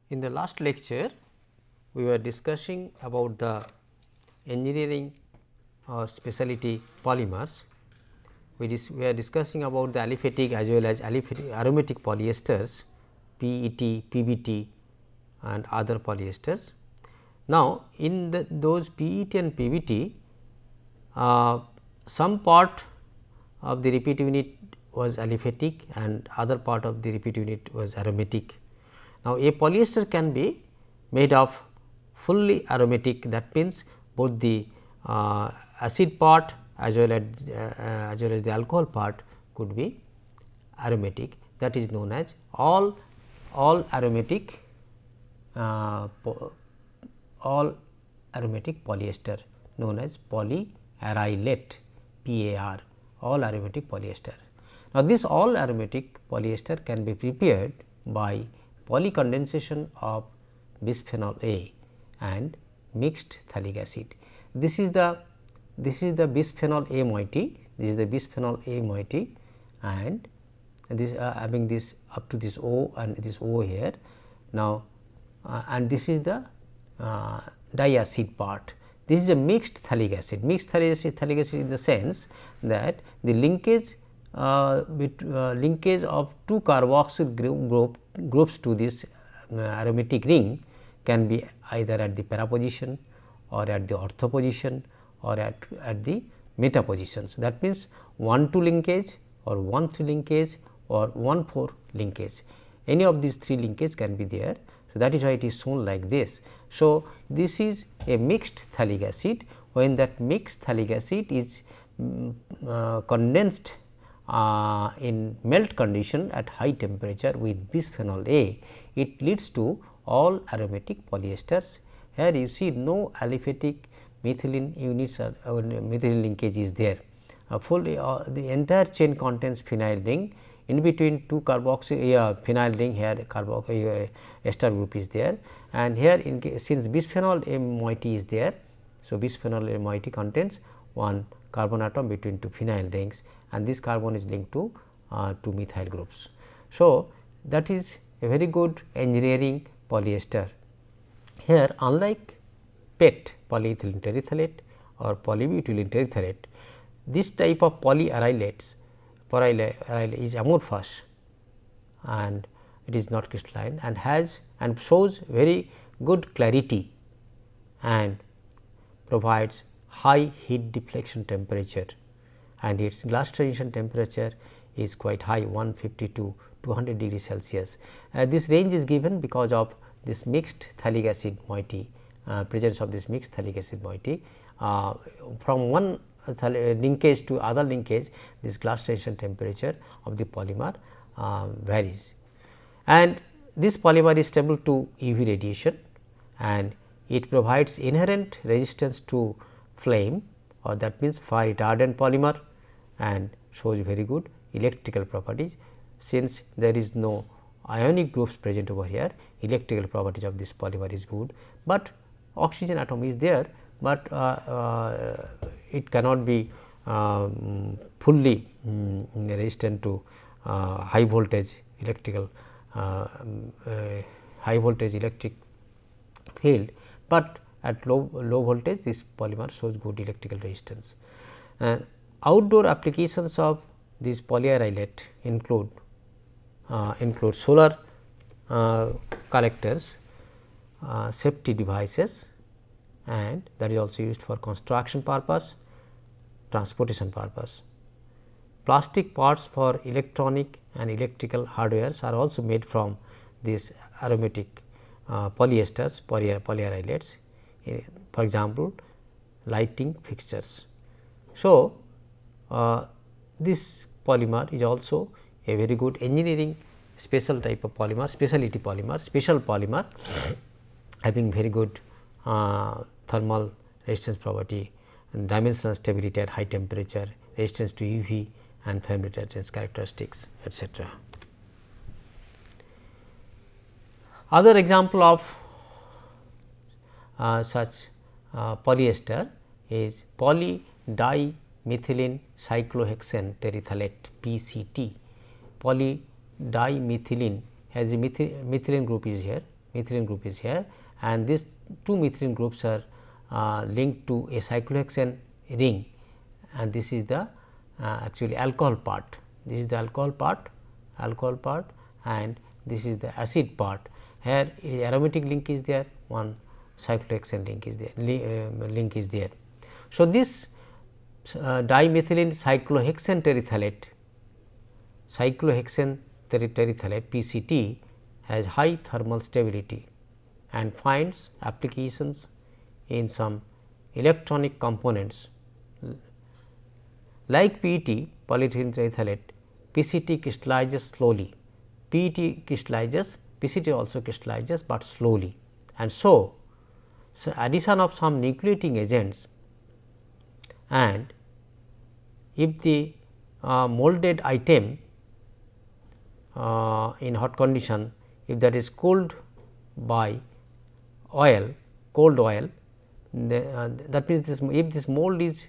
In the last lecture, we were discussing about the engineering or specialty polymers. We are discussing about the aliphatic as well as aromatic polyesters, PET, PBT and other polyesters. Now, in those PET and PBT, some part of the repeat unit was aliphatic and other part of the repeat unit was aromatic. Now, a polyester can be made of fully aromatic, that means both the acid part as well as the alcohol part could be aromatic, that is known as all aromatic polyester, known as polyarylate PAR, all aromatic polyester. Now, this all aromatic polyester can be prepared by polycondensation of bisphenol A and mixed phthalic acid. This is the bisphenol A moiety, this is the bisphenol A moiety, and this having this up to this O and this O here. Now, and this is the diacid part. This is a mixed phthalic acid. Mixed phthalic acid in the sense that the linkage linkage of two carboxyl groups to this aromatic ring can be either at the para position or at the ortho position or at the meta positions. That means 1,2 linkage or 1,3 linkage or 1,4 linkage. Any of these 3 linkage can be there. So, that is why it is shown like this. So, this is a mixed phthalic acid. When that mixed phthalic acid is condensed in melt condition at high temperature with bisphenol A, it leads to all aromatic polyesters. Here you see no aliphatic methylene units or methylene linkage is there. Fully the entire chain contains phenyl ring. In between two carboxy phenyl ring, here ester group is there, and here since bisphenol A moiety is there. So, bisphenol A moiety contains one carbon atom between two phenyl rings, and this carbon is linked to two methyl groups. So, that is a very good engineering polyester. Here, unlike PET, polyethylene terephthalate or polybutylene terephthalate, this type of polyarylates is amorphous and it is not crystalline and has and shows very good clarity and provides high heat deflection temperature, and its glass transition temperature is quite high, 150 to 200 degrees Celsius. This range is given because of this mixed phthalic acid moiety, presence of this mixed phthalic acid moiety. From one linkage to other linkage, this glass transition temperature of the polymer varies, and this polymer is stable to UV radiation and it provides inherent resistance to flame, or that means fire retardant polymer, and shows very good electrical properties. Since there is no ionic groups present over here, electrical properties of this polymer is good, but oxygen atom is there, but it cannot be fully resistant to high voltage electric field, but at low voltage this polymer shows good electrical resistance. Outdoor applications of this polyarylate include solar collectors, safety devices, and that is also used for construction purpose, transportation purpose. Plastic parts for electronic and electrical hardwares are also made from these aromatic polyesters, polyarylates, for example, lighting fixtures. So, this polymer is also a very good engineering special type of polymer, specialty polymer, special polymer having very good thermal resistance property and dimensional stability at high temperature, resistance to UV and flame retardance characteristics, etc. Other example of such polyester is polydimethylene cyclohexane terephthalate PCT. Polydimethylene has a methylene group is here, methylene group is here, and these 2 methylene groups are linked to a cyclohexane ring, and this is the actually alcohol part. This is the alcohol part, and this is the acid part. Here aromatic link is there, one cyclohexane link is there, So, this dimethylene cyclohexane terephthalate PCT has high thermal stability and finds applications in some electronic components like PET, polyethylene terephthalate. PCT crystallizes slowly, PET crystallizes, PCT also crystallizes, but slowly, and so addition of some nucleating agents, and if the molded item in hot condition, if that is cooled by oil, cold oil, that means this, if this mold is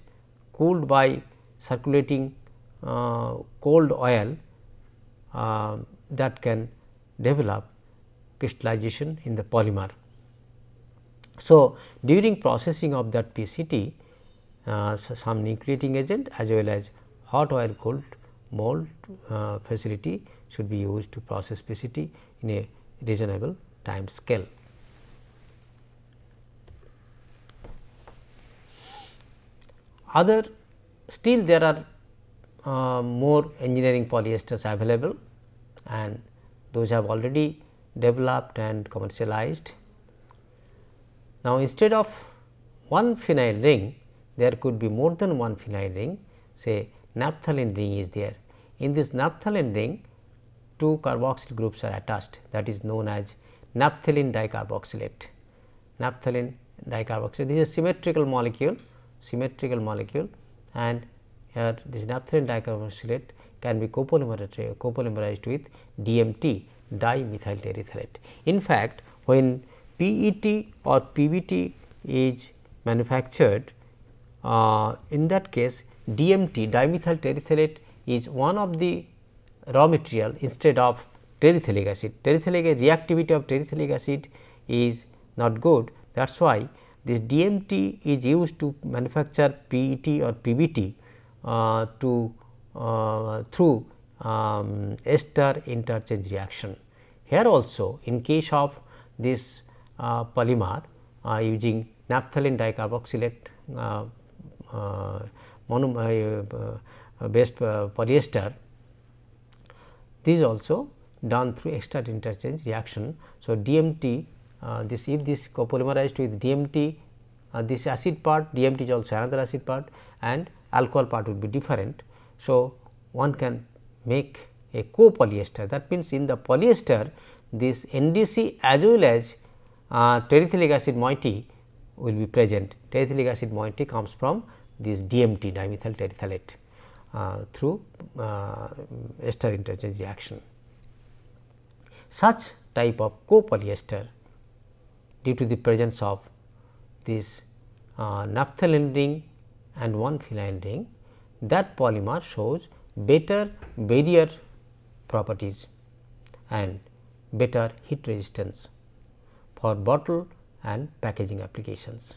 cooled by circulating cold oil, that can develop crystallization in the polymer. So, during processing of that PCT, some nucleating agent as well as hot oil cooled mold facility should be used to process PCT in a reasonable time scale. Still there are more engineering polyesters available, and those have already developed and commercialized. Now, instead of one phenyl ring, there could be more than one phenyl ring, say naphthalene ring is there. In this naphthalene ring, 2 carboxyl groups are attached, that is known as naphthalene dicarboxylate. Naphthalene dicarboxylate, this is a symmetrical molecule, and here this naphthalene dicarboxylate can be copolymerized with DMT, dimethyl terephthalate. In fact, when PET or PBT is manufactured, in that case DMT, dimethyl terephthalate, is one of the raw material instead of terephthalic acid. Reactivity of terephthalic acid is not good. That is why this DMT is used to manufacture PET or PBT through ester interchange reaction. Here also, in case of this polymer using naphthalene dicarboxylate based polyester, this is also done through ester interchange reaction. So, DMT, if this copolymerized with DMT, this acid part, DMT is also another acid part, and alcohol part would be different. So, one can make a copolyester. That means, in the polyester this NDC as well as terephthalic acid moiety will be present. Terephthalic acid moiety comes from this DMT, dimethyl terephthalate, through ester interchange reaction. Such type of copolyester, due to the presence of this naphthalene ring and one phenyl ring, that polymer shows better barrier properties and better heat resistance for bottle and packaging applications.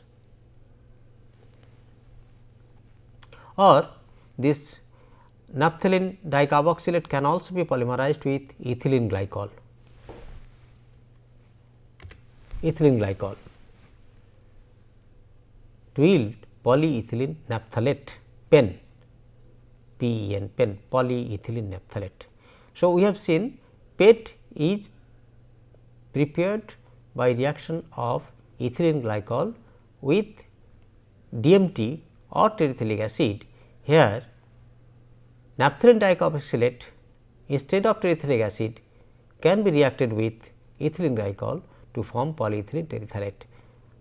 Or this naphthalene dicarboxylate can also be polymerized with ethylene glycol. To yield polyethylene naphthalate, PEN, PEN, polyethylene naphthalate. So, we have seen PET is prepared by reaction of ethylene glycol with DMT or terephthalic acid. Here naphthalene dicarboxylate instead of terephthalic acid can be reacted with ethylene glycol to form polyethylene terephthalate,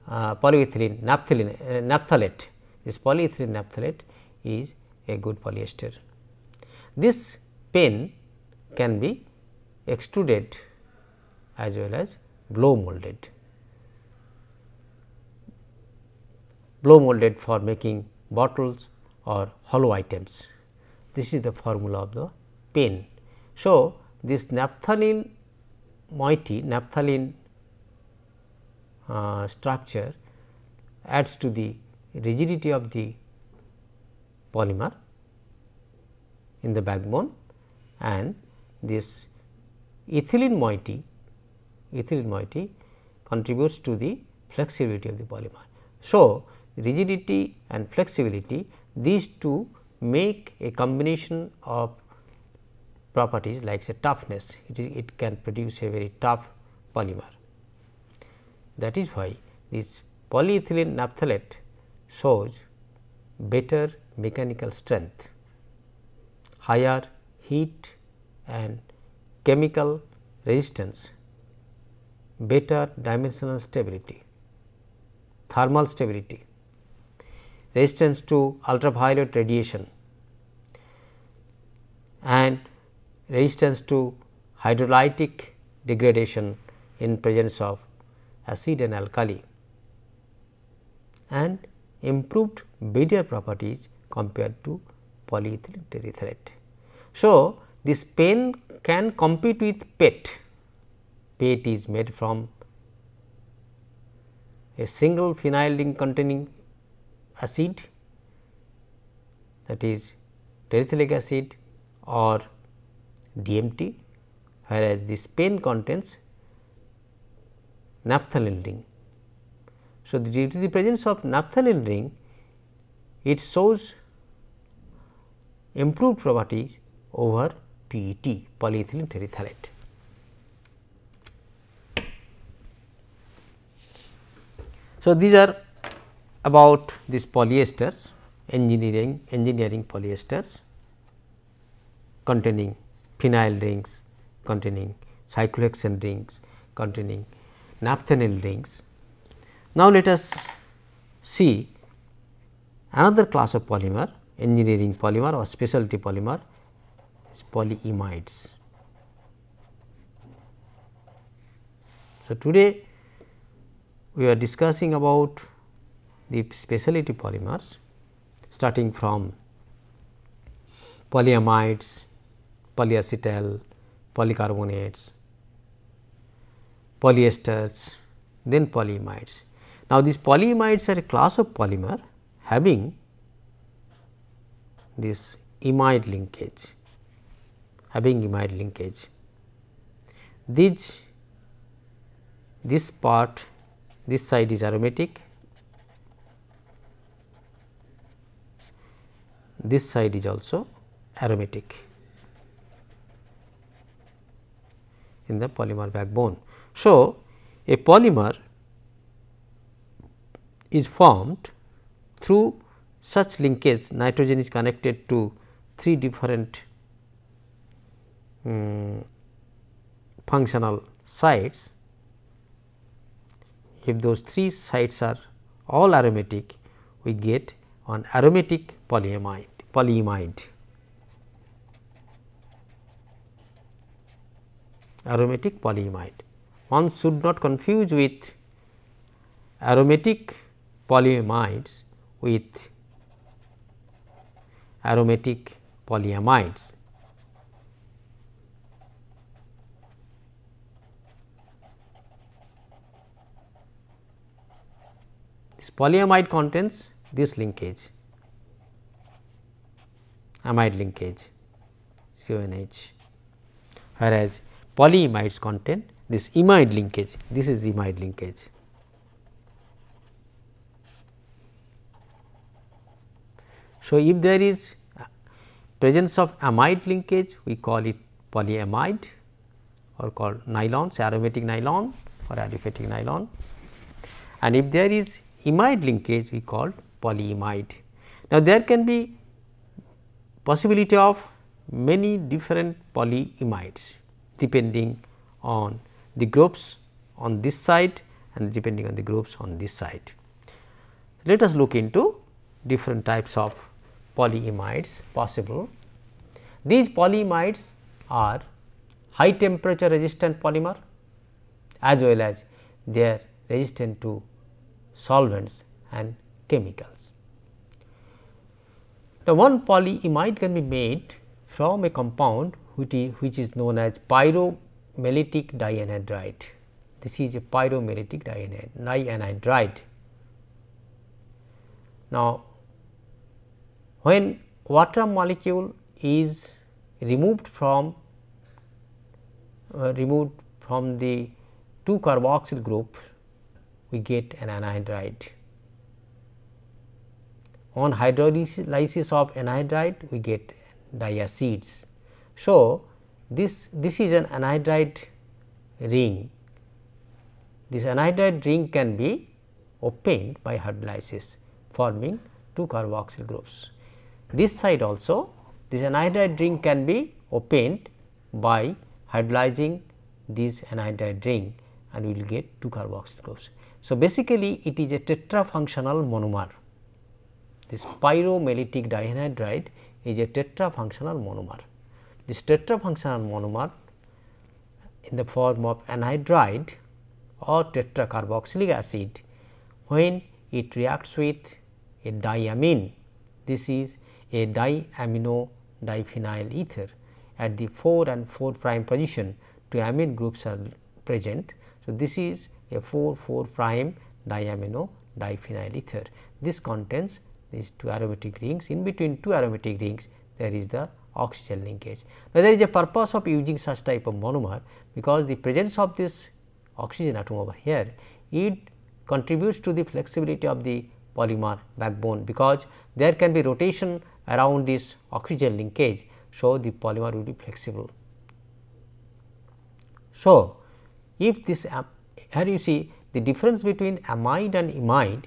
polyethylene naphthalate. This polyethylene naphthalate is a good polyester. This PEN can be extruded as well as blow molded for making bottles or hollow items. This is the formula of the PEN. So, this naphthalene moiety, naphthalene structure adds to the rigidity of the polymer in the backbone, and this ethylene moiety contributes to the flexibility of the polymer. So, rigidity and flexibility, these two make a combination of properties like say toughness. It can produce a very tough polymer. That is why this polyethylene naphthalate shows better mechanical strength, higher heat and chemical resistance, better dimensional stability, thermal stability, resistance to ultraviolet radiation, and resistance to hydrolytic degradation in presence of acid and alkali, and improved barrier properties compared to polyethylene terephthalate. So, this pen can compete with PET. PET is made from a single phenyl ring containing acid, that is terephthalic acid or DMT, whereas this pen contains naphthalene ring. So, due to the presence of naphthalene ring, it shows improved properties over PET, polyethylene terephthalate. So, these are about these polyesters, engineering polyesters containing phenyl rings, containing cyclohexane rings, containing naphthalene rings. Now, let us see another class of polymer, engineering polymer or specialty polymer, is polyimides. So, today we are discussing about the specialty polymers, starting from polyamides, polyacetal, polycarbonates, polyesters, then polyimides. Now, these polyimides are a class of polymer having this imide linkage, This part, this side is aromatic, this side is also aromatic in the polymer backbone. So, a polymer is formed through such linkage. Nitrogen is connected to 3 different functional sites. If those 3 sites are all aromatic, we get an aromatic polyimide. Aromatic polyimide. One should not confuse with aromatic polyimides with aromatic polyamides. This polyamide contains this linkage, amide linkage CONH, whereas polyimides contain this imide linkage. This is imide linkage. So, if there is presence of amide linkage, we call it polyamide or called nylons, aromatic nylon or aliphatic nylon, and if there is imide linkage, we call polyimide. Now, there can be possibility of many different polyimides depending on the groups on this side and depending on the groups on this side. Let us look into different types of polyimides possible. These polyimides are high temperature resistant polymer, as well as they are resistant to solvents and chemicals. Now, one polyimide can be made from a compound which is known as pyromellitic dianhydride. This is a pyromeltic dianhydride. Now, when water molecule is removed from the 2 carboxyl group, we get an anhydride. On hydrolysis of anhydride, we get diacids. So, this is an anhydride ring. This anhydride ring can be obtained by hydrolysis, forming 2 carboxyl groups. This side also, this anhydride ring can be obtained by hydrolyzing this anhydride ring, and we will get 2 carboxyl groups. So, basically it is a tetrafunctional monomer. This pyromeltic dianhydride is a tetrafunctional monomer. This tetrafunctional monomer in the form of anhydride or tetracarboxylic acid, when it reacts with a diamine, this is a diamino diphenyl ether. At the 4 and 4 prime position, 2 amine groups are present. So, this is a 4 prime diamino diphenyl ether. This contains these 2 aromatic rings. In between 2 aromatic rings, there is the oxygen linkage. Now, there is a purpose of using such type of monomer, because the presence of this oxygen atom over here, it contributes to the flexibility of the polymer backbone, because there can be rotation around this oxygen linkage. So, the polymer will be flexible. So, if this here you see the difference between amide and imide,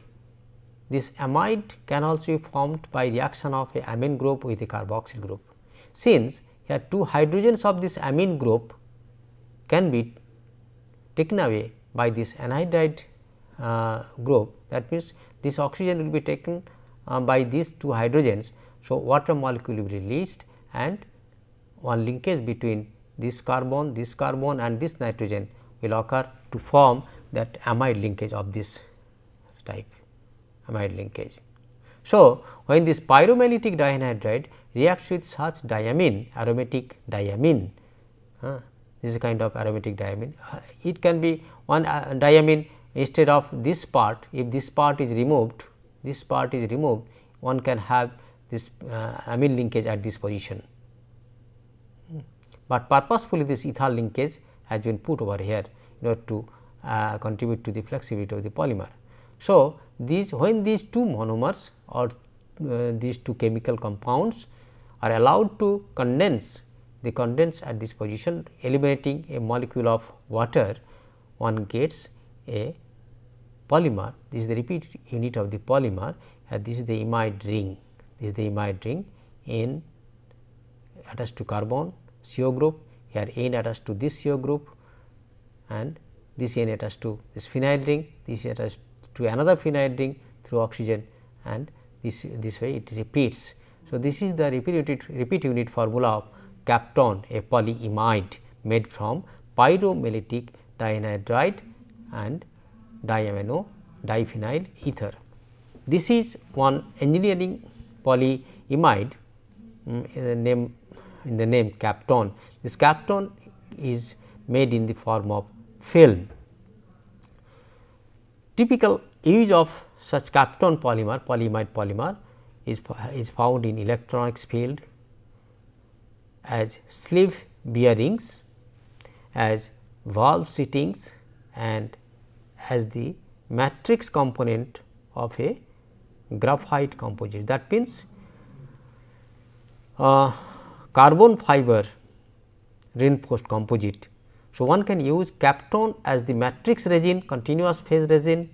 this amide can also be formed by reaction of a amine group with a carboxyl group. Since here 2 hydrogens of this amine group can be taken away by this anhydride group, that means this oxygen will be taken by these 2 hydrogens. So, water molecule will be released, and one linkage between this carbon and this nitrogen will occur to form that amide linkage of this type, amide linkage. So, when this pyromeltic dianhydride reacts with such diamine, aromatic diamine, this is a kind of aromatic diamine, it can be one diamine instead of this part. If this part is removed, one can have this amine linkage at this position, but purposefully this ethyl linkage has been put over here in order to contribute to the flexibility of the polymer. So, when these 2 monomers or these 2 chemical compounds are allowed to condense, they condense at this position, eliminating a molecule of water, one gets a polymer. This is the repeat unit of the polymer, and this is the imide ring. This is the imide ring, N attached to carbon CO group, here N attached to this CO group, and this N attached to this phenyl ring, this attached to another phenyl ring through oxygen, and this way it repeats. So, this is the repeat unit formula of Kapton, a polyimide made from pyromeltic dianhydride and diamino diphenyl ether. This is one engineering polyimide in the name Kapton. This Kapton is made in the form of film. Typical use of such Kapton polymer, polyimide polymer is found in electronics field as sleeve bearings, as valve seatings, and as the matrix component of a graphite composite. That means, carbon fiber reinforced composite. So, one can use Kapton as the matrix resin, continuous phase resin,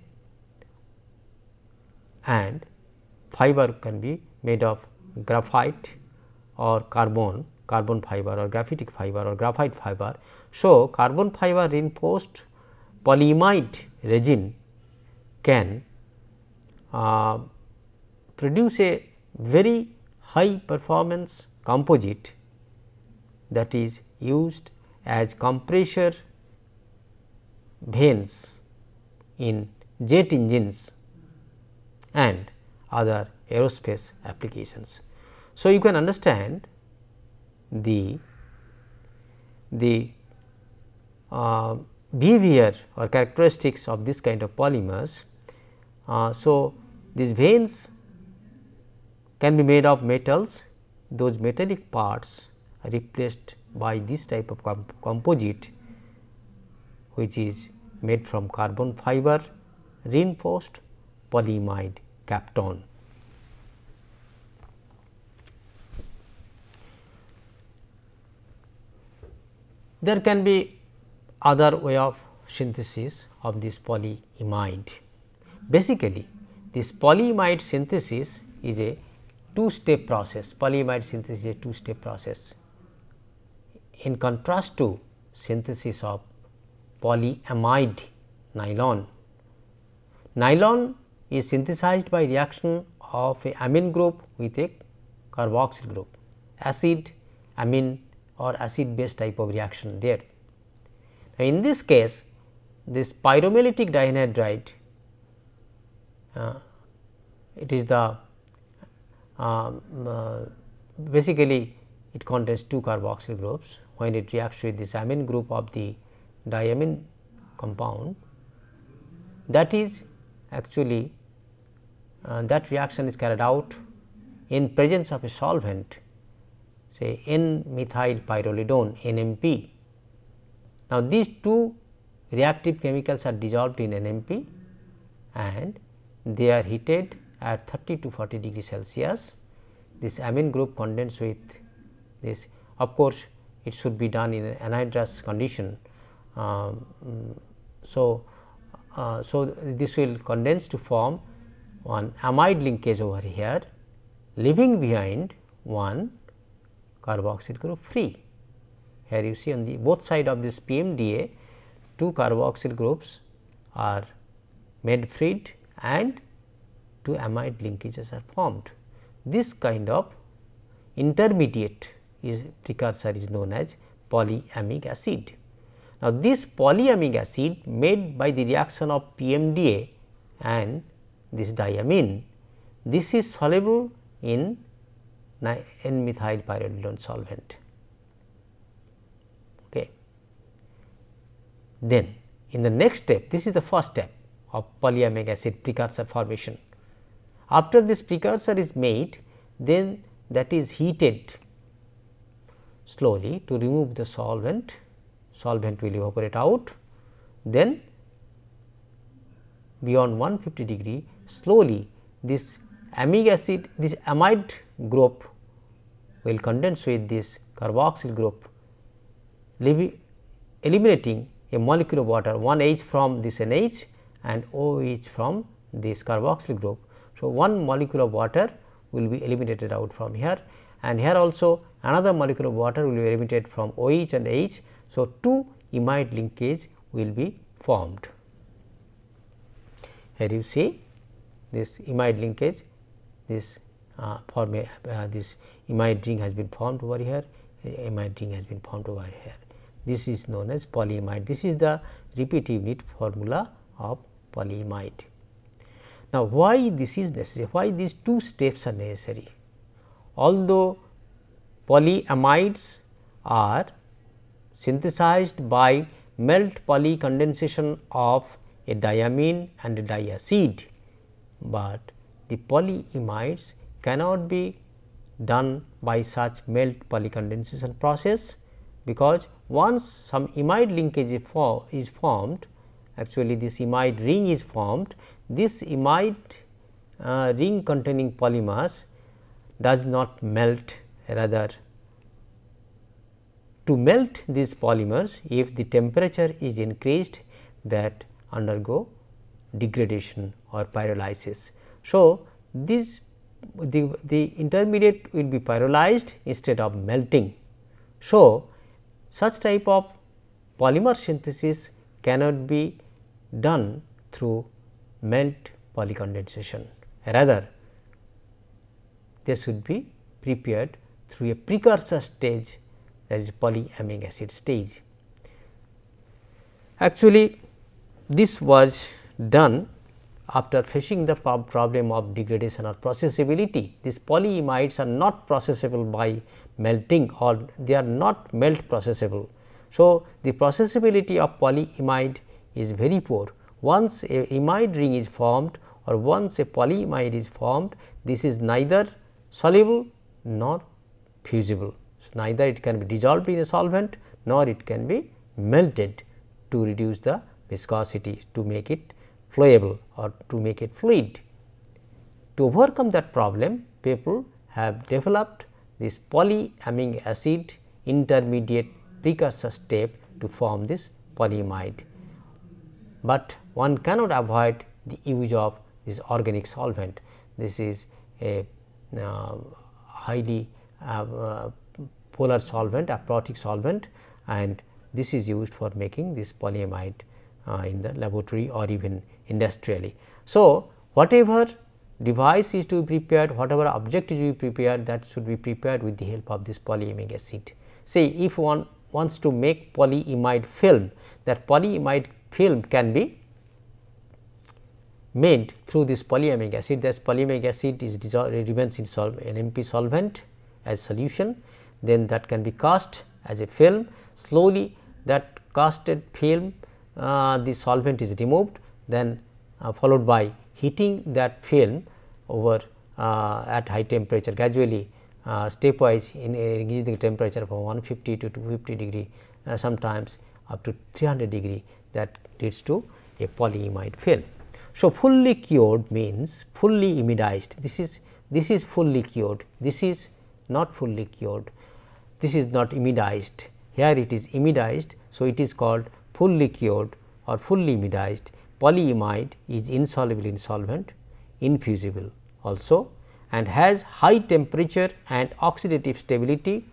and fiber can be made of graphite or carbon fiber or graphitic fiber or graphite fiber. So, carbon fiber reinforced polyimide resin can produce a very high performance composite that is used as compressor vanes in jet engines and other aerospace applications. So, you can understand the behavior or characteristics of this kind of polymers. So, these veins can be made of metals. Those metallic parts are replaced by this type of composite, which is made from carbon fiber reinforced polyimide kapton. There can be other way of synthesis of this polyimide. Basically, this polyimide synthesis is a two-step process. Polyimide synthesis is a two-step process. In contrast to synthesis of polyamide nylon. Nylon is synthesized by reaction of a amine group with a carboxyl group, acid, amine or acid base type of reaction there. Now, in this case, this pyromellitic dianhydride, it is the basically it contains two carboxyl groups. When it reacts with this amine group of the diamine compound, that is actually that reaction is carried out in presence of a solvent, say N-methyl pyrrolidone NMP. Now, these two reactive chemicals are dissolved in NMP and they are heated at 30 to 40 degree Celsius. This amine group condenses with this. Of course, it should be done in an anhydrous condition. So, this will condense to form one amide linkage over here, leaving behind one carboxyl group free. Here you see on the both side of this PMDA, two carboxyl groups are made freed and two amide linkages are formed. This kind of intermediate precursor is known as polyamic acid. Now, this polyamic acid made by the reaction of PMDA and this diamine, this is soluble in N-methyl pyrrolidone solvent. Okay. Then, in the next step, this is the first step of polyamic acid precursor formation. After this precursor is made, then that is heated slowly to remove the solvent. Solvent will evaporate out, then beyond 150 degree slowly this amic acid, this amide group will condense with this carboxyl group, eliminating a molecule of water, one H from this NH and OH from this carboxyl group. So, one molecule of water will be eliminated out from here, and here also another molecule of water will be eliminated from OH and H. So, two imide linkage will be formed. Here you see this imide linkage, this this imide ring has been formed over here, imide ring has been formed over here. This is known as polyimide. This is the repeat unit formula of polyimide. Now, why this is necessary? Why these two steps are necessary? Although polyamides are synthesized by melt polycondensation of a diamine and a diacid, but the polyimides cannot be done by such melt polycondensation process, because once some imide linkage is formed, actually this imide ring is formed, this imide ring containing polymers does not melt, rather to melt these polymers, if the temperature is increased, that undergo degradation or pyrolysis. So, this the intermediate will be pyrolyzed instead of melting. So, such type of polymer synthesis cannot be done through melt polycondensation, rather they should be prepared through a precursor stage, that is polyamic acid stage. Actually, this was done after facing the problem of degradation or processability. These polyimides are not processable by melting, or they are not melt processable. So, the processability of polyimide is very poor. Once a imide ring is formed or once a polyimide is formed, this is neither soluble nor fusible. So, neither it can be dissolved in a solvent nor it can be melted to reduce the viscosity, to make it flowable or to make it fluid. To overcome that problem, people have developed this polyamine acid intermediate precursor step to form this polyimide, but one cannot avoid the use of this organic solvent. This is a highly polar solvent, aprotic solvent, and this is used for making this polyamide in the laboratory or even industrially. So, whatever device is to be prepared, whatever object is to be prepared, that should be prepared with the help of this polyamic acid. Say if one wants to make polyimide film, that polyimide film can be made through this polyamic acid. This polyamic acid is dissolved, remains in NMP solvent as solution, then that can be cast as a film. Slowly that casted film, the solvent is removed, then followed by heating that film over at high temperature, gradually stepwise in increasing the temperature from 150 to 250 degree, sometimes up to 300 degree, that leads to a polyimide film. So, fully cured means fully imidized. This is fully cured, this is not fully cured, this is not imidized, here it is imidized. So, it is called fully cured or fully imidized. Polyimide is insoluble in solvent, infusible also, and has high temperature and oxidative stability,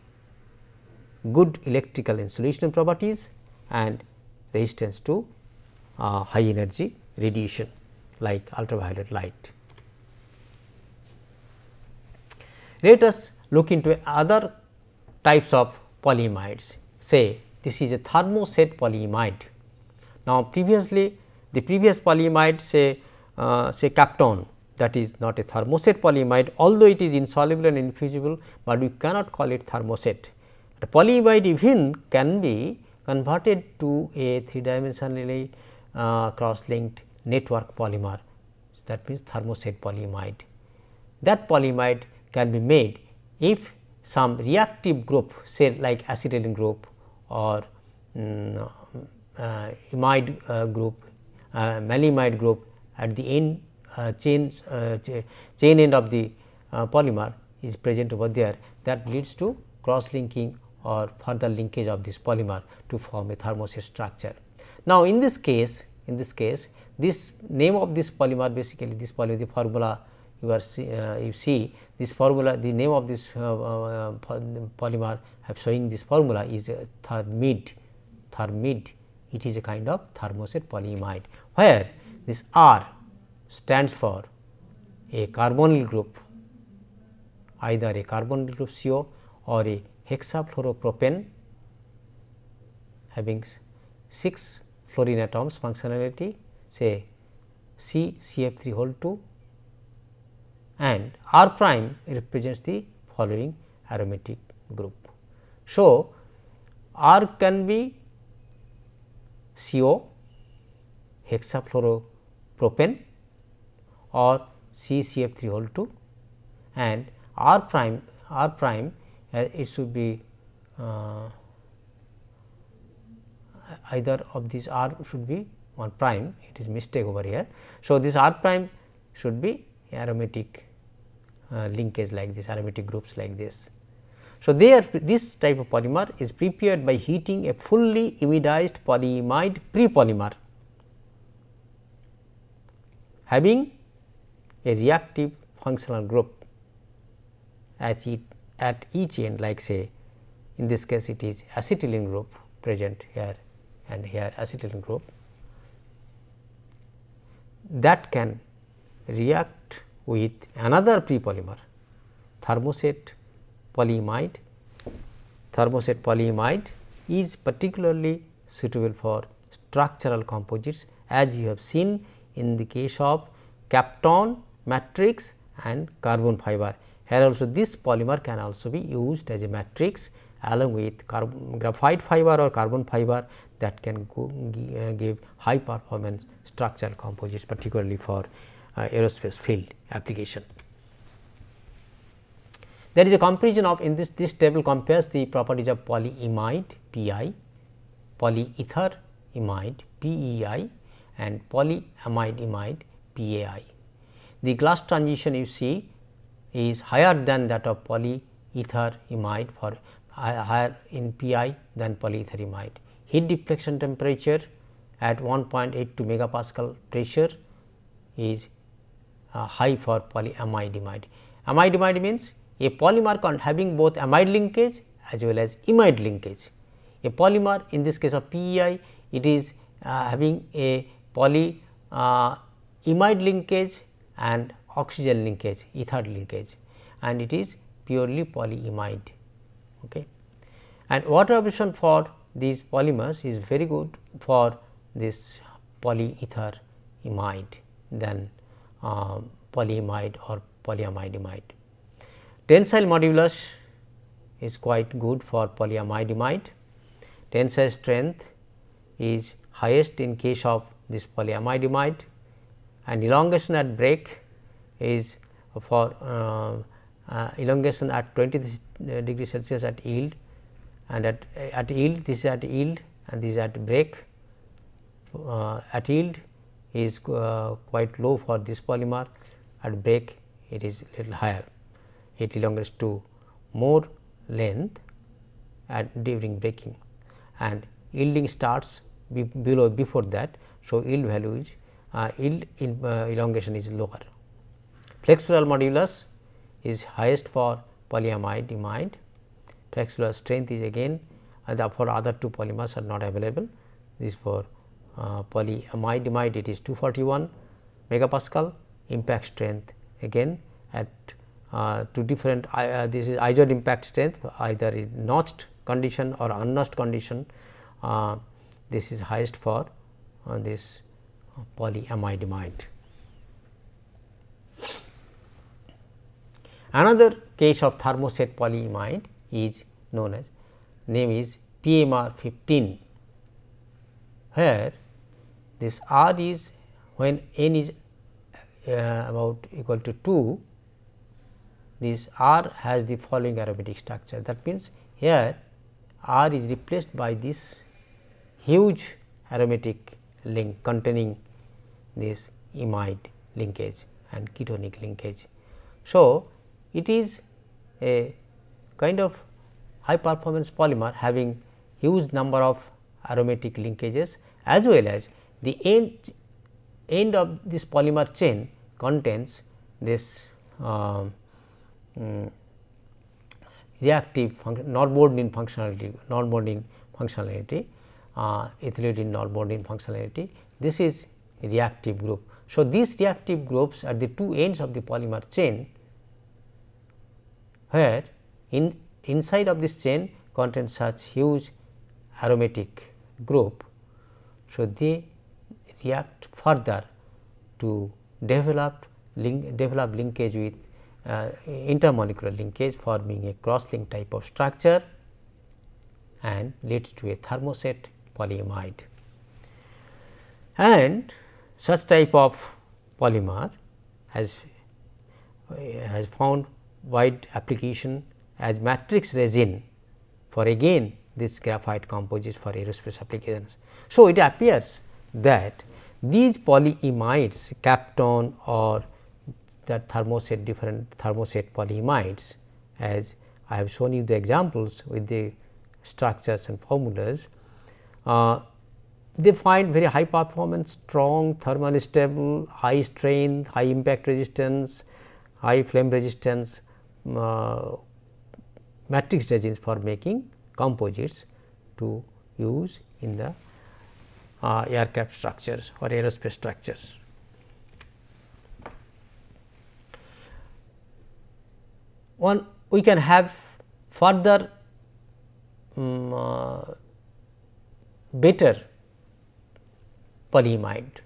good electrical insulation properties and resistance to high energy radiation like ultraviolet light. Let us look into other types of polyimides. Say this is a thermoset polyimide. Now, previously the previous polyimide, say Kapton, that is not a thermoset polyimide, although it is insoluble and infusible, but we cannot call it thermoset. The polyimide even can be converted to a 3-dimensionally cross-linked network polymer, that means thermoset polyimide. That polyimide can be made if some reactive group, say like acetylene group or imide group, maleimide group at the end chain end of the polymer is present over there, that leads to cross linking or further linkage of this polymer to form a thermoset structure. Now, in this case, this name of this polymer, basically this polymer, the formula you see this formula, the name of this polymer have showing this formula is thermid. It is a kind of thermoset polyimide, where this R stands for a carbonyl group, either a carbonyl group CO or a hexafluoropropane having 6 fluorine atoms functionality, say CCF3 and R prime represents the following aromatic group. So, R can be CO, hexafluoropropane or CCF3 and R prime it should be either of these R should be 1 prime, it is mistake over here. So, this R prime should be aromatic linkage like this, aromatic groups like this. So, this type of polymer is prepared by heating a fully imidized polyimide pre-polymer having a reactive functional group at each end, like say in this case it is acetylene group present here and here acetylene group, that can react with another pre-polymer thermoset polyimide. Thermoset polyimide is particularly suitable for structural composites, as you have seen in the case of Kapton, matrix and carbon fiber. Here also this polymer can also be used as a matrix along with graphite fiber or carbon fiber that can give high performance structural composites, particularly for aerospace field application. There is a comparison of in this table compares the properties of polyimide Pi, polyether imide PEI and polyamide imide PAI. The glass transition you see is higher than that of polyether imide for higher in Pi than polyether imide. Heat deflection temperature at 1.82 megapascal pressure is high for polyamide imide. Amide imide means a polymer having both amide linkage as well as imide linkage. A polymer in this case of PEI, it is having a polyimide linkage and oxygen linkage, ether linkage, and it is purely polyimide. Okay. And water absorption for these polymers is very good for this polyether imide than polyimide or polyamide imide. Tensile modulus is quite good for polyamide imide. Tensile strength is highest in case of this polyamide imide, and elongation at break is for elongation at 20 degrees Celsius at yield, and at yield this is at yield and this is at break. At yield is quite low for this polymer, at break it is little higher, it elongates to more length at during breaking, and yielding starts before that. So, yield value is elongation is lower. Flexural modulus is highest for polyamide imide. Flexural strength is again for other two polymers are not available. This for polyamide imide it is 241 megapascal. Impact strength again at two different this is isotope impact strength either in notched condition or unnotched condition. This is highest for this polyamide imide. Another case of thermoset polyimide is known as name is PMR 15, where this R is when N is about equal to 2, this R has the following aromatic structure. That means, here R is replaced by this huge aromatic link containing this imide linkage and ketonic linkage. So, it is a kind of high performance polymer having huge number of aromatic linkages, as well as the end of this polymer chain contains this reactive non-bonding functionality, ethylene non-bonding functionality. This is reactive group. So, these reactive groups at the two ends of the polymer chain, where inside of this chain contains such huge aromatic group. So, they react further to develop linkage with intermolecular linkage, forming a cross-link type of structure and leads to a thermoset polyimide. And such type of polymer has found wide application as matrix resin for again this graphite composites for aerospace applications. So, it appears that these polyimides, Kapton or that thermoset, different thermoset polyimides, as I have shown you the examples with the structures and formulas, they find very high performance, strong, thermally stable, high strength, high impact resistance, high flame resistance matrix resins for making composites to use in the aircraft structures or aerospace structures. We can have further better polyimide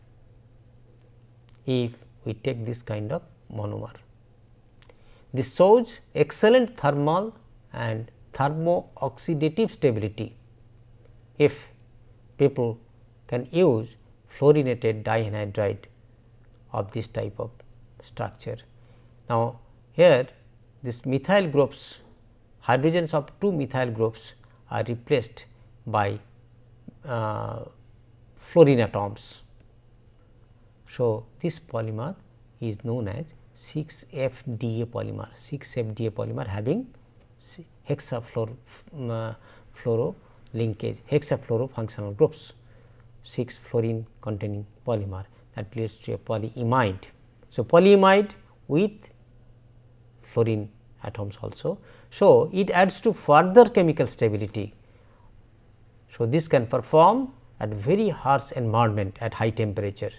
if we take this kind of monomer. This shows excellent thermal and thermo-oxidative stability if people can use fluorinated dianhydride of this type of structure. Now, here this methyl groups, hydrogens of 2 methyl groups are replaced by fluorine atoms. So, this polymer is known as 6-FDA polymer, 6-FDA polymer having hexafluoro linkage, hexafluoro functional groups, 6 fluorine containing polymer, that leads to a polyimide. So, polyimide with fluorine atoms also. So, it adds to further chemical stability. So, this can perform at very harsh environment at high temperature,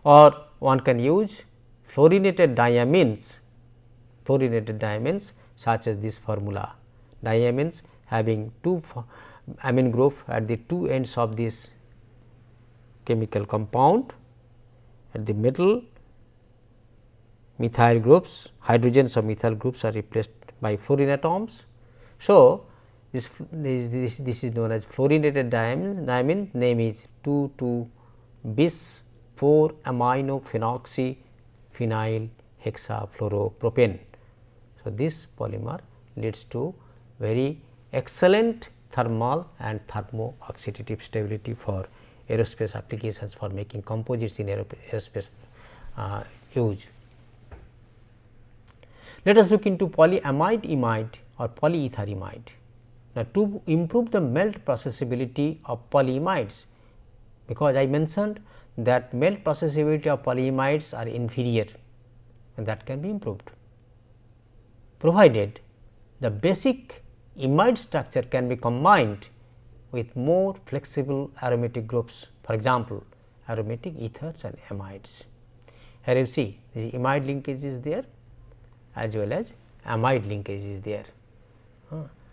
or one can use fluorinated diamines such as this formula, diamines having 2 amine group at the 2 ends of this chemical compound. At the middle, methyl groups, hydrogens of methyl groups are replaced by fluorine atoms. So, this is known as fluorinated diamine, name is 2,2-bis 4-aminophenoxyphenyl hexafluoropropane. So, this polymer leads to very excellent thermal and thermo-oxidative stability for aerospace applications, for making composites in aerospace use. Let us look into polyamide-imide or polyether-imide. Now, to improve the melt processability of polyimides, because I mentioned that melt processability of polyimides are inferior, and that can be improved, provided the basic imide structure can be combined with more flexible aromatic groups, for example, aromatic ethers and amides. Here you see the imide linkage is there as well as amide linkage is there.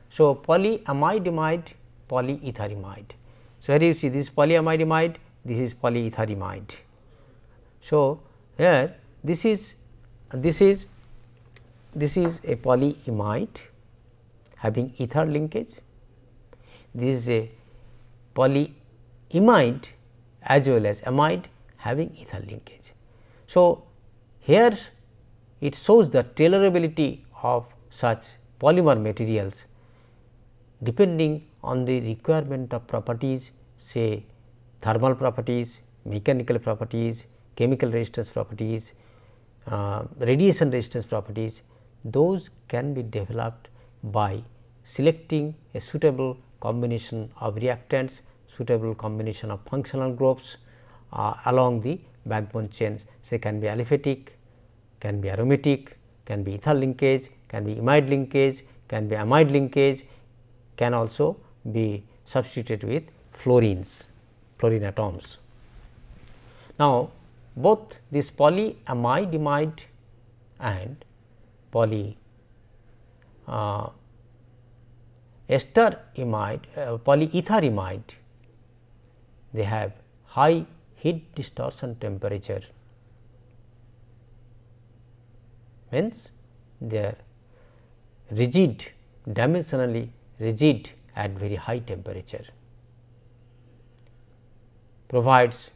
So, polyamide-imide, polyether-imide. So, here you see this polyamide-imide, this is polyether-imide. So, here this is a polyimide having ether linkage, this is a polyimide as well as amide having ether linkage. So, here it shows the tailorability of such polymer materials depending on the requirement of properties, say thermal properties, mechanical properties, chemical resistance properties, radiation resistance properties. Those can be developed by selecting a suitable combination of reactants, suitable combination of functional groups along the backbone chains, say can be aliphatic, can be aromatic, can be ether linkage, can be imide linkage, can be amide linkage, can also be substituted with fluorine atoms. Now, both this polyamide-imide and polyether-imide, they have high heat distortion temperature, means they are rigid, dimensionally rigid at very high temperature, provides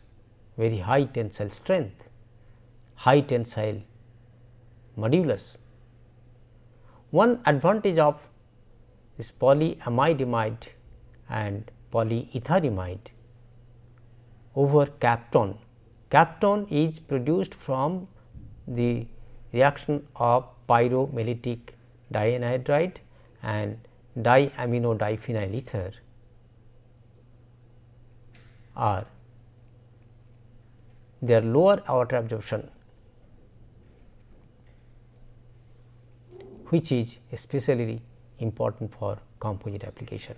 very high tensile strength, high tensile modulus. One advantage of this polyamide-imide and polyether-imide over Kapton. Kapton is produced from the reaction of pyromellitic dianhydride and diaminodiphenyl ether are their lower water absorption, which is especially important for composite application.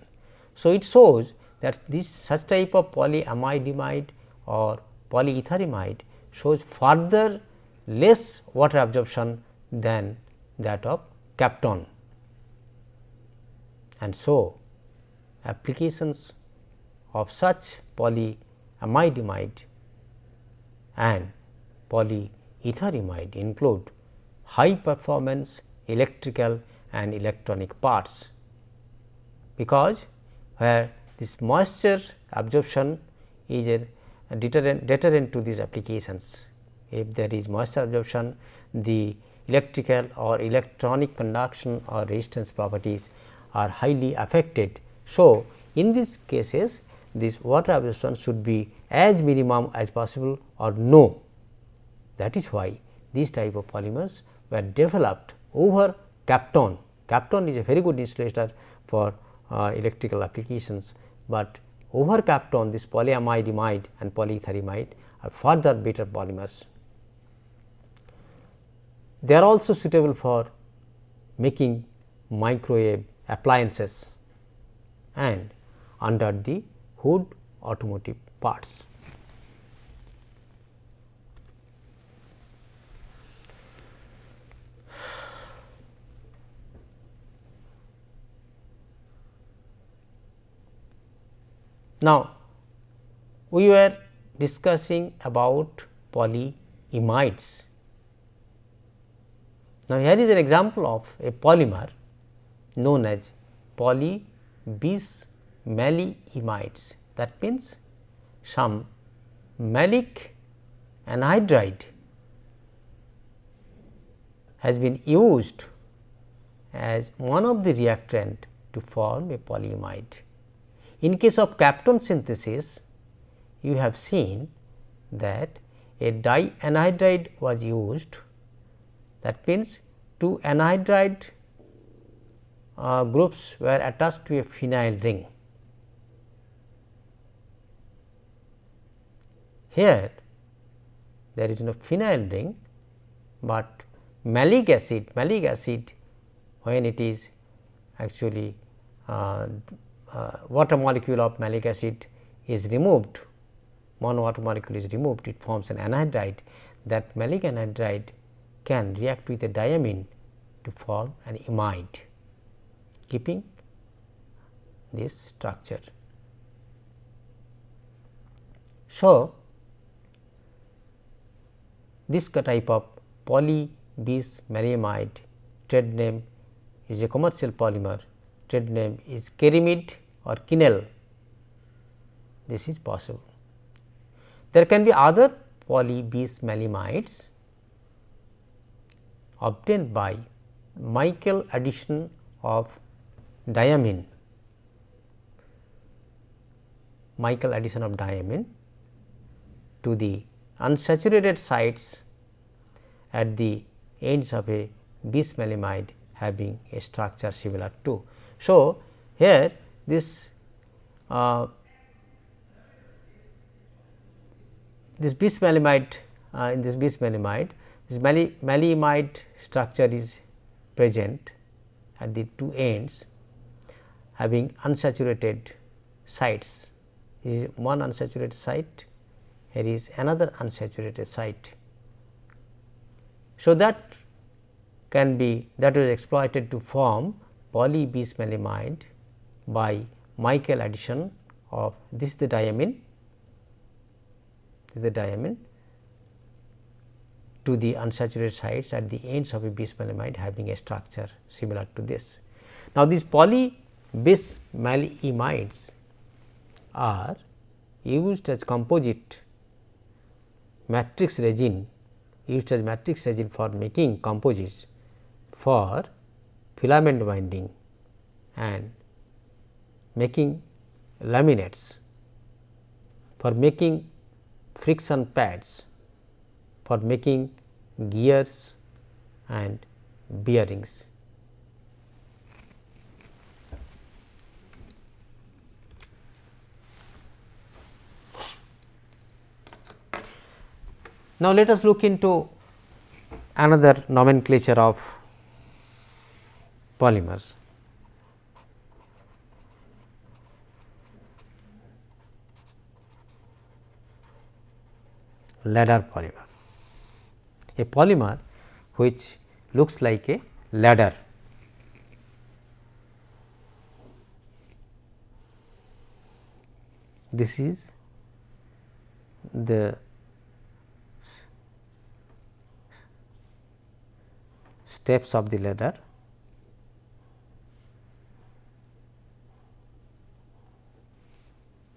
So, it shows that this such type of polyamide-imide or polyether-imide shows further less water absorption than that of Kapton, and so applications of such polyamide-imide and polyether-imide include high performance electrical and electronic parts, because where this moisture absorption is a deterrent to these applications. If there is moisture absorption, the electrical or electronic conduction or resistance properties are highly affected. So, in these cases this water absorption should be as minimum as possible or no. That is why these type of polymers were developed over Kapton. Kapton is a very good insulator for electrical applications, but over Kapton this polyimide and polyethylamide are further better polymers. They are also suitable for making microwave appliances and under the hood automotive parts. Now, we were discussing about polyimides. Now, here is an example of a polymer known as Bismaleimides. That means, some malic anhydride has been used as one of the reactant to form a polyimide. In case of Kapton synthesis, you have seen that a dianhydride was used. That means, two anhydride groups were attached to a phenyl ring. Here there is no phenyl ring, but malic acid when it is actually water molecule of malic acid is removed, one water molecule is removed, it forms an anhydride. That malic anhydride can react with a diamine to form an imide, keeping this structure. So, this type of polybismaleimide, trade name is a commercial polymer, trade name is Kerimid or Kinel. This is possible. There can be other polybismaleimides obtained by Michael addition of diamine. Michael addition of diamine to the unsaturated sites at the ends of a bismaleimide having a structure similar to. So, here this bismaleimide in this bismaleimide, this maleimide structure is present at the two ends having unsaturated sites. This is one unsaturated site, here is another unsaturated site. So, that can be that was exploited to form polybismaleimide by Michael addition of this is the diamine, to the unsaturated sites at the ends of a bismaleimide having a structure similar to this. Now, these polybismaleimides are used as composite matrix resin, for making composites for filament binding and making laminates, for making friction pads, for making gears and bearings. Now, let us look into another nomenclature of polymers. Ladder polymer, a polymer which looks like a ladder. This is the steps of the ladder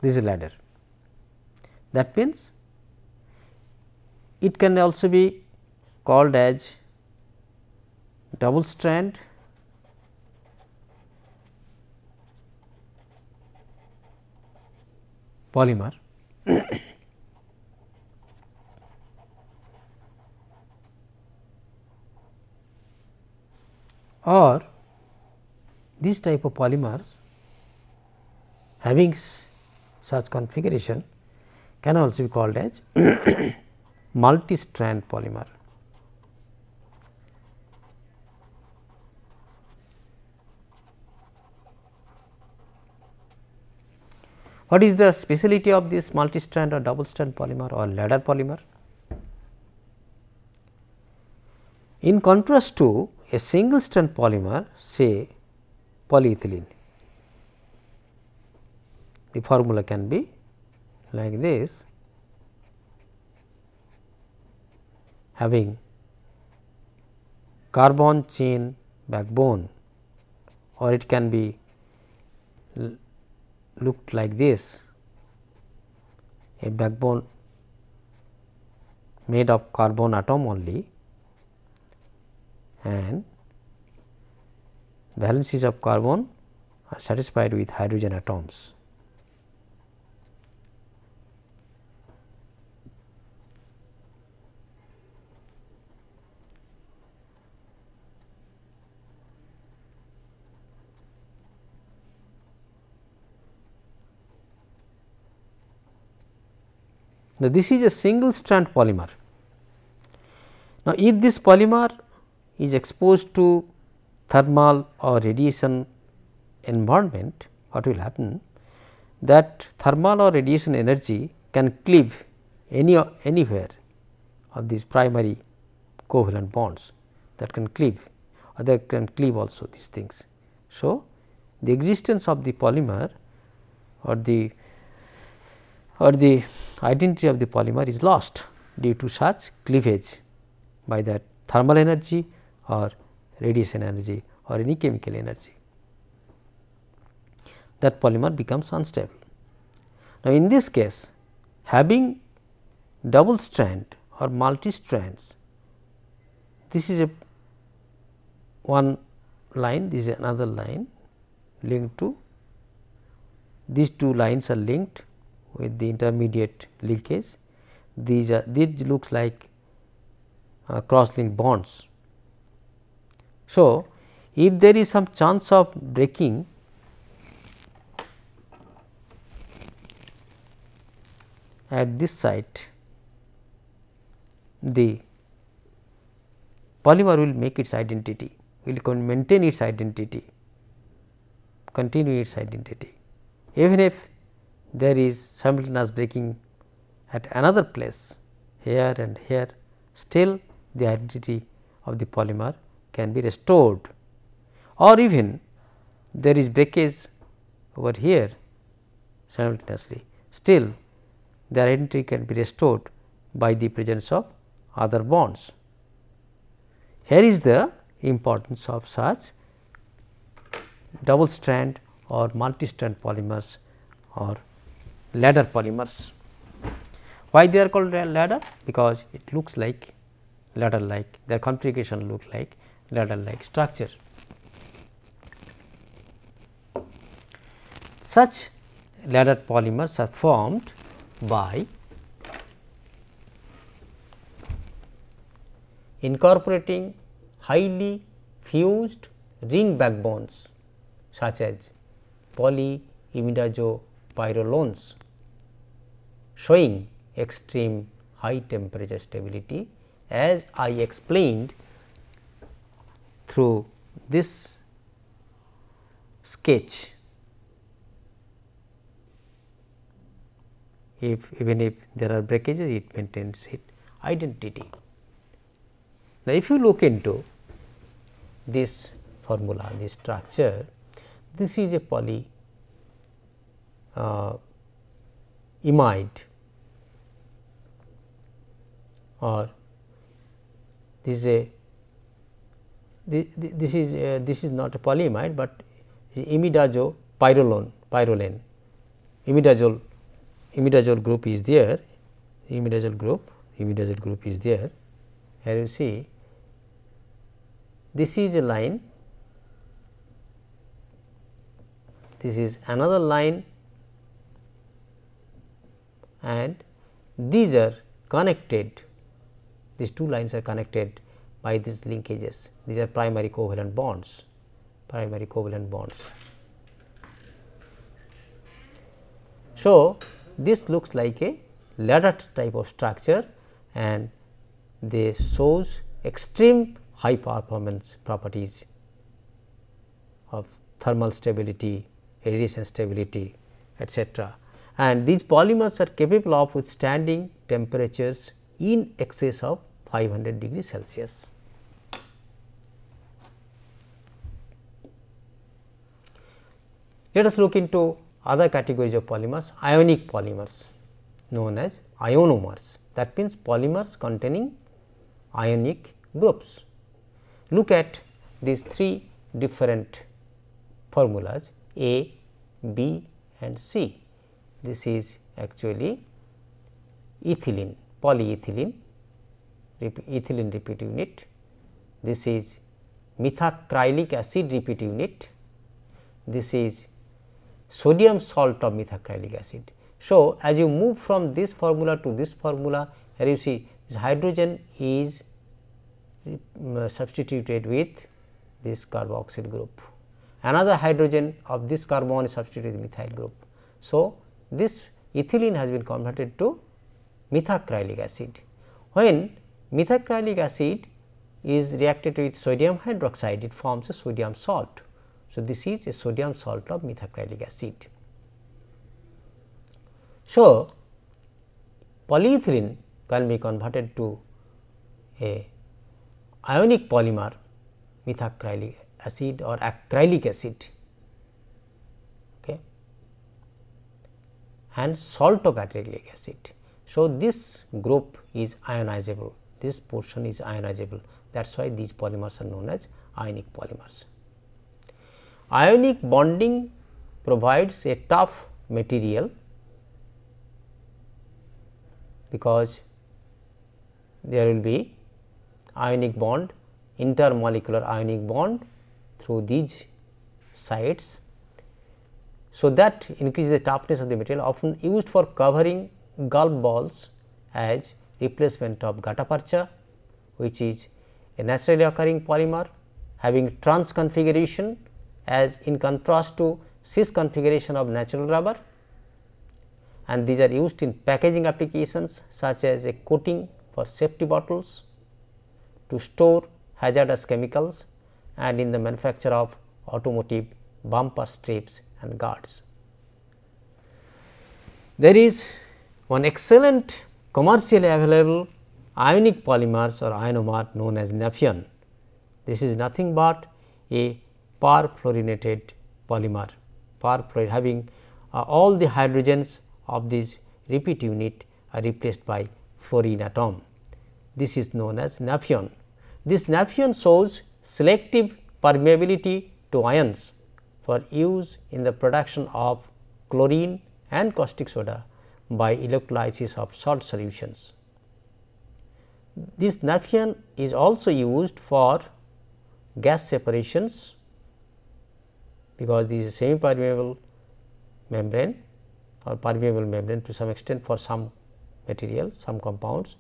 this is ladder. That means, it can also be called as double strand polymer or this type of polymers having such configuration can also be called as multi-strand polymer. What is the speciality of this multi-strand or double strand polymer or ladder polymer? In contrast to a single strand polymer, say polyethylene, the formula can be like this, having carbon chain backbone, or it can be looked like this, a backbone made of carbon atom only, and valencies of carbon are satisfied with hydrogen atoms. Now, this is a single strand polymer. Now, if this polymer is exposed to thermal or radiation environment, what will happen? That thermal or radiation energy can cleave anywhere of these primary covalent bonds, that can cleave, or that can cleave also these things. So, the existence of the polymer or the identity of the polymer is lost due to such cleavage by that thermal energy or radiation energy or any chemical energy. That polymer becomes unstable. Now, in this case, having double strand or multi strands, this is a one line, this is another line linked to, these two lines are linked with the intermediate linkage. These looks like cross link bonds. So, if there is some chance of breaking at this site, the polymer will make its identity, will maintain its identity, continue its identity. Even if there is simultaneous breaking at another place here and here, still the identity of the polymer can be restored, or even there is breakage over here simultaneously, still the identity can be restored by the presence of other bonds. Here is the importance of such double strand or multi strand polymers or ladder polymers. Why they are called ladder? Because it looks like ladder like, their configuration look like ladder like structure. Such ladder polymers are formed by incorporating highly fused ring backbones such as polyimidazopyrrolones, showing extreme high temperature stability, as I explained through this sketch. Even if there are breakages, it maintains its identity. Now, if you look into this formula, this structure, this is a polyimide, or this is not a polyimide, but imidazopyrrolane, imidazole imidazole group is there, imidazole group is there. Here you see this is a line, this is another line, and these are connected, these two lines are connected by these linkages. These are primary covalent bonds, So, this looks like a ladder type of structure, and they shows extreme high performance properties of thermal stability, radiation stability, etc. And these polymers are capable of withstanding temperatures in excess of 500 degrees Celsius. Let us look into other categories of polymers, ionic polymers known as ionomers, that means polymers containing ionic groups. Look at these three different formulas A, B and C. This is actually ethylene, polyethylene, ethylene repeat unit. This is methacrylic acid repeat unit. This is sodium salt of methacrylic acid. So, as you move from this formula to this formula, here you see this hydrogen is substituted with this carboxyl group. Another hydrogen of this carbon is substituted with methyl group. So, this ethylene has been converted to methacrylic acid. When methacrylic acid is reacted with sodium hydroxide, it forms a sodium salt. So, this is a sodium salt of methacrylic acid. So, polyethylene can be converted to a ionic polymer, methacrylic acid or acrylic acid, okay, and salt of acrylic acid. So, this group is ionizable, this portion is ionizable, that is why these polymers are known as ionic polymers. Ionic bonding provides a tough material because there will be ionic bond, intermolecular ionic bond through these sides. So, that increases the toughness of the material, often used for covering golf balls as replacement of gutta percha, which is a naturally occurring polymer having trans configuration as in contrast to cis configuration of natural rubber, and these are used in packaging applications such as a coating for safety bottles, to store hazardous chemicals, and in the manufacture of automotive bumper strips and guards. There is one excellent commercially available ionic polymers or ionomer known as naphthalene. This is nothing but a perfluorinated polymer, having all the hydrogens of this repeat unit are replaced by fluorine atom. This is known as naphthalene. This naphthalene shows selective permeability to ions for use in the production of chlorine and caustic soda by electrolysis of salt solutions. This naphthalene is also used for gas separations, because this is semi permeable membrane or permeable membrane to some extent for some material, some compounds.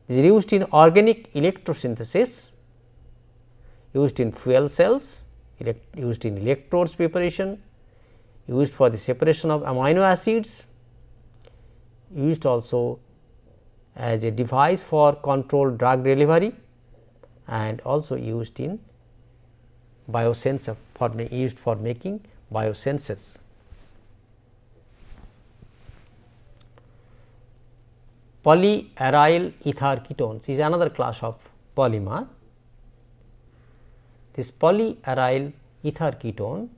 This is used in organic electrosynthesis, used in fuel cells, used in electrodes preparation, used for the separation of amino acids, used also as a device for controlled drug delivery, and also used in biosensor used for making biosensors. Polyaryl ether ketones is another class of polymer. This polyaryl ether ketone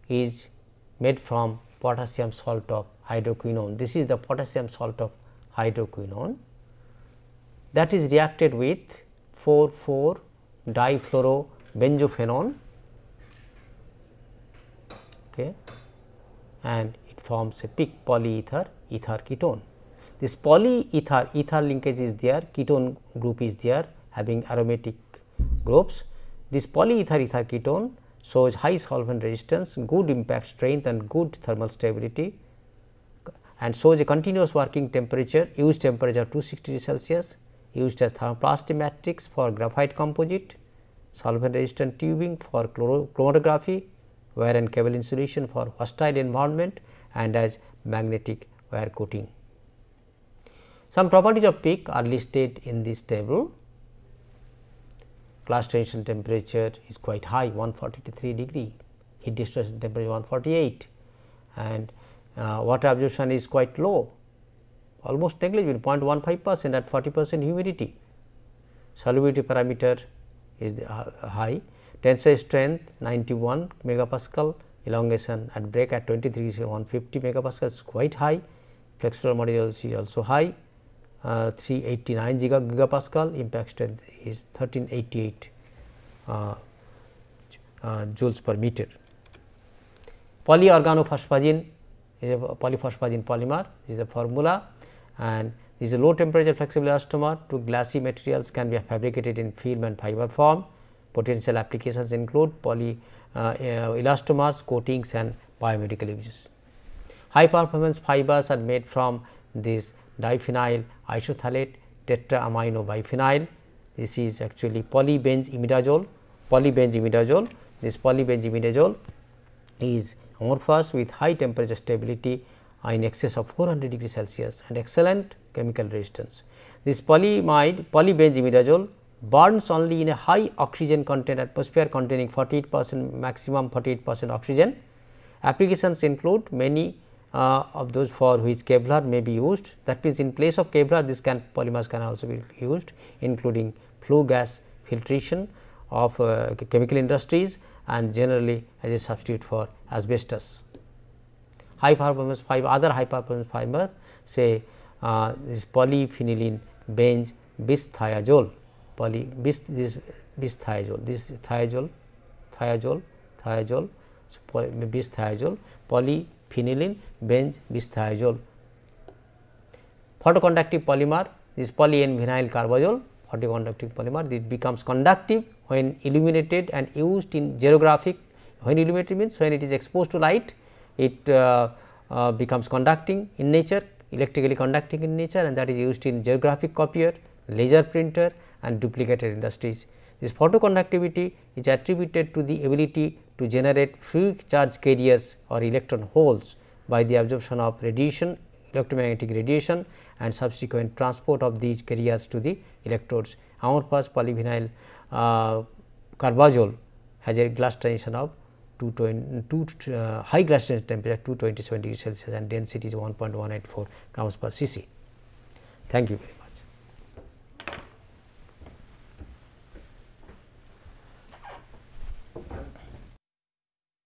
is made from potassium salt of hydroquinone. This is the potassium salt of hydroquinone that is reacted with 4,4-difluorobenzophenone, okay, and it forms a peak polyether ether ketone. This polyether ether linkage is there, ketone group is there having aromatic groups. This polyether ether ketone shows high solvent resistance, good impact strength and good thermal stability, and shows a continuous working temperature, used temperature 260 degrees Celsius, used as thermoplastic matrix for graphite composite, solvent resistant tubing for chromatography, wire and cable insulation for hostile environment, and as magnetic wire coating. Some properties of PEEK are listed in this table. Glass transition temperature is quite high, 143 degree, heat dissipation temperature 148, and water absorption is quite low, almost negligible, 0.15% at 40% humidity. Solubility parameter is high, tensile strength 91 megapascal, elongation at break at 23 is 150 megapascal, is quite high, flexible modulus is also high, 389 gigapascal, impact strength is 1388 joules per meter. Polyorganophosphagene is a polyphosphagene polymer, this is the formula, and this is a low temperature flexible elastomer. Two glassy materials can be fabricated in film and fiber form. Potential applications include elastomers, coatings and biomedical uses. High performance fibers are made from this diphenyl isophthalate tetraamino biphenyl. This is actually polybenzimidazole. This polybenzimidazole is amorphous with high temperature stability in excess of 400 degrees Celsius and excellent chemical resistance. This polybenzimidazole burns only in a high oxygen content atmosphere containing 48% maximum 48% oxygen. Applications include many of those for which Kevlar may be used. That means, in place of Kevlar this polymers can also be used, including flue gas filtration of chemical industries and generally as a substitute for asbestos. High performance fiber, other high performance fiber say this polyphenylene benz bisthiazole, this thiazole, bisthiazole, polyphenylene benz bisthiazole. Photoconductive polymer, this polyN-vinyl carbazole, photoconductive polymer, it becomes conductive when illuminated and used in xerographic. When illuminated means when it is exposed to light, it becomes conducting in nature, electrically conducting in nature, and that is used in xerographic copier, laser printer and duplicated industries. This photoconductivity is attributed to the ability to generate fluid charge carriers or electron holes by the absorption of radiation, electromagnetic radiation, and subsequent transport of these carriers to the electrodes. Amorphous polyvinyl carbazole has a glass transition of high glass transition temperature 227 degrees Celsius and density is 1.184 grams per cc. Thank you very much.